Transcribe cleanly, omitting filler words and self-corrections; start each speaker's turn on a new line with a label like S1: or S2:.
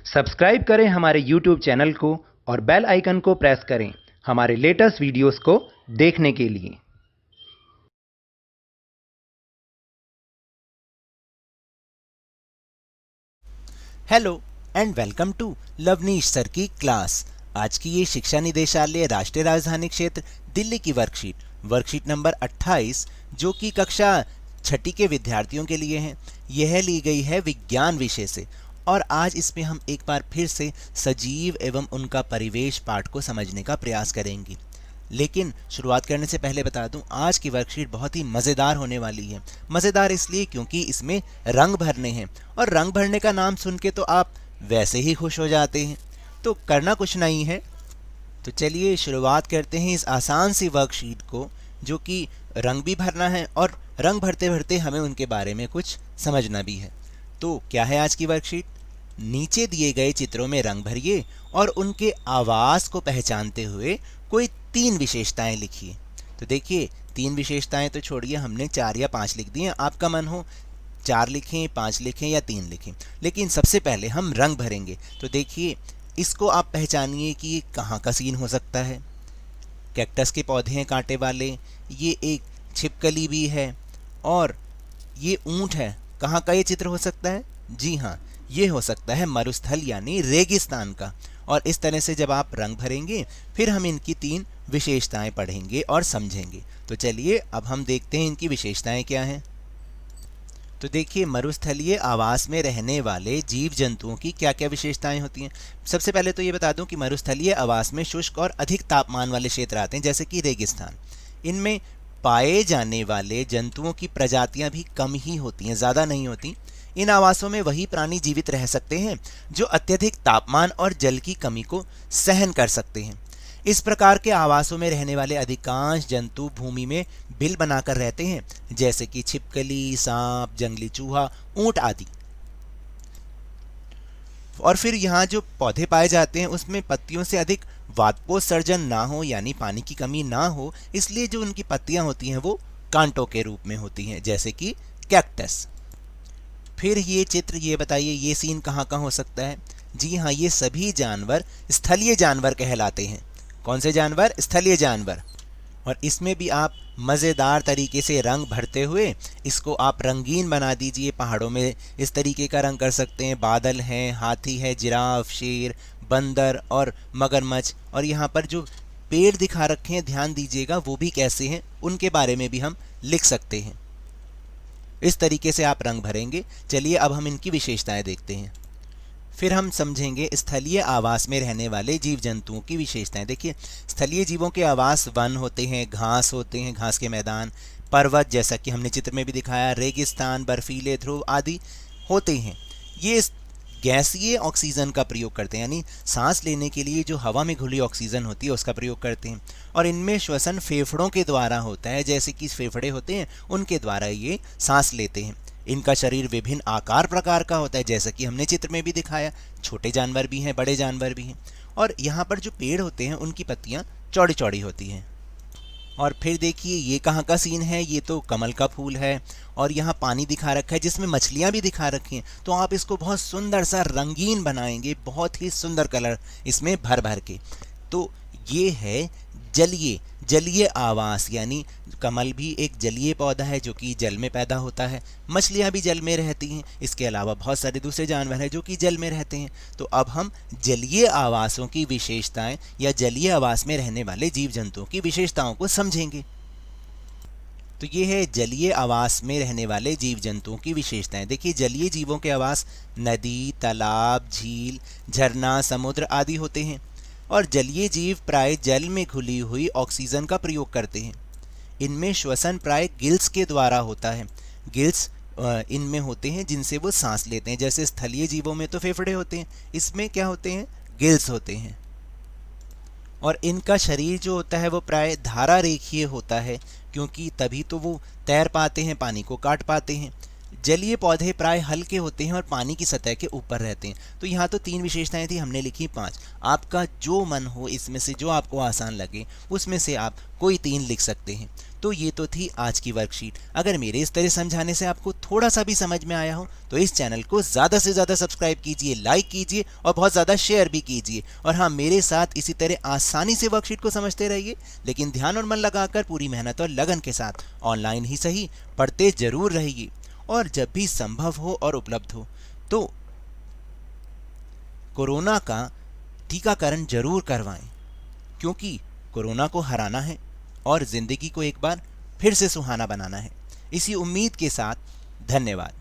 S1: Subscribe करें हमारे YouTube channel को और बेल आइकन को प्रेस करें हमारे लेटेस्ट वीडियोस को देखने के लिए।
S2: Hello and welcome to Lovnish sir की क्लास। आज की ये शिक्षा निदेशालय राष्ट्रीय राजधानी क्षेत्र दिल्ली की वर्कशीट नंबर 28 जो कि कक्षा छठी के विद्यार्थियों के लिए है। यह ली गई है विज्ञान विषय से और आज इसमें हम एक बार फिर से सजीव एवं उनका परिवेश पाठ को समझने का प्रयास करेंगे। लेकिन शुरुआत करने से पहले बता दूं, आज की वर्कशीट बहुत ही मज़ेदार होने वाली है। मज़ेदार इसलिए क्योंकि इसमें रंग भरने हैं और रंग भरने का नाम सुन के तो आप वैसे ही खुश हो जाते हैं, तो करना कुछ नहीं है। तो चलिए शुरुआत करते हैं इस आसान सी वर्कशीट को, जो कि रंग भी भरना है और रंग भरते भरते हमें उनके बारे में कुछ समझना भी है। तो क्या है आज की वर्कशीट? नीचे दिए गए चित्रों में रंग भरिए और उनके आवास को पहचानते हुए कोई 3 विशेषताएं लिखिए। तो देखिए 3 विशेषताएं तो छोड़िए, हमने 4 या 5 लिख दी हैं। आपका मन हो 4 लिखें, 5 लिखें या 3 लिखें, लेकिन सबसे पहले हम रंग भरेंगे। तो देखिए इसको आप पहचानिए कि ये कहाँ का सीन हो सकता है। कैक्टस के पौधे हैं कांटे वाले, ये एक छिपकली भी है और ये ऊंट है। कहाँ का ये चित्र हो सकता है? जी हाँ, ये हो सकता है मरुस्थल यानी रेगिस्तान का। और इस तरह से जब आप रंग भरेंगे फिर हम इनकी 3 विशेषताएं पढ़ेंगे और समझेंगे। तो चलिए अब हम देखते हैं इनकी विशेषताएं क्या हैं। तो देखिए मरुस्थलीय आवास में रहने वाले जीव जंतुओं की क्या क्या विशेषताएं होती हैं। सबसे पहले तो ये बता दूं कि मरुस्थलीय आवास में शुष्क और अधिक तापमान वाले क्षेत्र आते हैं, जैसे कि रेगिस्तान। इनमें पाए जाने वाले जंतुओं की प्रजातियां भी कम ही होती हैं, ज़्यादा नहीं होती। इन आवासों में वही प्राणी जीवित रह सकते हैं जो अत्यधिक तापमान और जल की कमी को सहन कर सकते हैं। इस प्रकार के आवासों में रहने वाले अधिकांश जंतु भूमि में बिल बनाकर रहते हैं, जैसे कि छिपकली, सांप, जंगली चूहा, ऊंट आदि। और फिर यहाँ जो पौधे पाए जाते हैं उसमें पत्तियों से अधिक वाष्पोत्सर्जन ना हो, यानी पानी की कमी ना हो, इसलिए जो उनकी पत्तियां होती हैं वो कांटों के रूप में होती हैं, जैसे कि कैक्टस। फिर ये चित्र, ये बताइए ये सीन कहाँ का हो सकता है? जी हाँ, ये सभी जानवर स्थलीय जानवर कहलाते हैं। कौन से जानवर? स्थलीय जानवर। और इसमें भी आप मज़ेदार तरीके से रंग भरते हुए इसको आप रंगीन बना दीजिए। पहाड़ों में इस तरीके का रंग कर सकते हैं, बादल हैं, हाथी है, जिराफ, शेर, बंदर और मगरमच्छ। और यहाँ पर जो पेड़ दिखा रखे हैं ध्यान दीजिएगा वो भी कैसे हैं, उनके बारे में भी हम लिख सकते हैं। इस तरीके से आप रंग भरेंगे। चलिए अब हम इनकी विशेषताएं देखते हैं, फिर हम समझेंगे स्थलीय आवास में रहने वाले जीव जंतुओं की विशेषताएं। देखिए स्थलीय जीवों के आवास वन होते हैं, घास होते हैं, घास के मैदान, पर्वत जैसा कि हमने चित्र में भी दिखाया, रेगिस्तान, बर्फीले ध्रुव आदि होते हैं। ये गैसीय ऑक्सीजन का प्रयोग करते हैं, यानी सांस लेने के लिए जो हवा में घुली ऑक्सीजन होती है उसका प्रयोग करते हैं। और इनमें श्वसन फेफड़ों के द्वारा होता है, जैसे कि फेफड़े होते हैं उनके द्वारा ये सांस लेते हैं। इनका शरीर विभिन्न आकार प्रकार का होता है, जैसा कि हमने चित्र में भी दिखाया। छोटे जानवर भी हैं, बड़े जानवर भी हैं। और यहाँ पर जो पेड़ होते हैं उनकी पत्तियाँ चौड़ी चौड़ी होती हैं। और फिर देखिए ये कहाँ का सीन है? ये तो कमल का फूल है और यहाँ पानी दिखा रखा है जिसमें मछलियाँ भी दिखा रखी हैं। तो आप इसको बहुत सुंदर सा रंगीन बनाएंगे, बहुत ही सुंदर कलर इसमें भर भर के। तो ये है जलीय आवास, यानी कमल भी एक जलीय पौधा है जो कि जल में पैदा होता है। मछलियाँ भी जल में रहती हैं। इसके अलावा बहुत सारे दूसरे जानवर हैं जो कि जल में रहते हैं। तो अब हम जलीय आवासों की विशेषताएं या जलीय आवास में रहने वाले जीव जंतुओं की विशेषताओं को समझेंगे। तो ये है जलीय आवास में रहने वाले जीव जंतुओं की विशेषताएं। देखिए जलीय जीवों के आवास नदी, तालाब, झील, झरना, समुद्र आदि होते हैं। और जलीय जीव प्राय जल में घुली हुई ऑक्सीजन का प्रयोग करते हैं। इनमें श्वसन प्राय गिल्स के द्वारा होता है। गिल्स इनमें होते हैं जिनसे वो सांस लेते हैं। जैसे स्थलीय जीवों में तो फेफड़े होते हैं, इसमें क्या होते हैं? गिल्स होते हैं। और इनका शरीर जो होता है वो प्राय धारा रेखीय होता है, क्योंकि तभी तो वो तैर पाते हैं, पानी को काट पाते हैं। जलीय पौधे प्राय हल्के होते हैं और पानी की सतह के ऊपर रहते हैं। तो यहाँ तो 3 विशेषताएं थी, हमने लिखी 5। आपका जो मन हो इसमें से, जो आपको आसान लगे उसमें से आप कोई 3 लिख सकते हैं। तो ये तो थी आज की वर्कशीट। अगर मेरे इस तरह समझाने से आपको थोड़ा सा भी समझ में आया हो तो इस चैनल को ज़्यादा से ज़्यादा सब्सक्राइब कीजिए, लाइक कीजिए और बहुत ज़्यादा शेयर भी कीजिए। और हाँ, मेरे साथ इसी तरह आसानी से वर्कशीट को समझते रहिए, लेकिन ध्यान और मन लगाकर पूरी मेहनत और लगन के साथ ऑनलाइन ही सही पढ़ते जरूर रहिए। और जब भी संभव हो और उपलब्ध हो तो कोरोना का टीकाकरण जरूर करवाएं, क्योंकि कोरोना को हराना है और जिंदगी को एक बार फिर से सुहाना बनाना है। इसी उम्मीद के साथ धन्यवाद।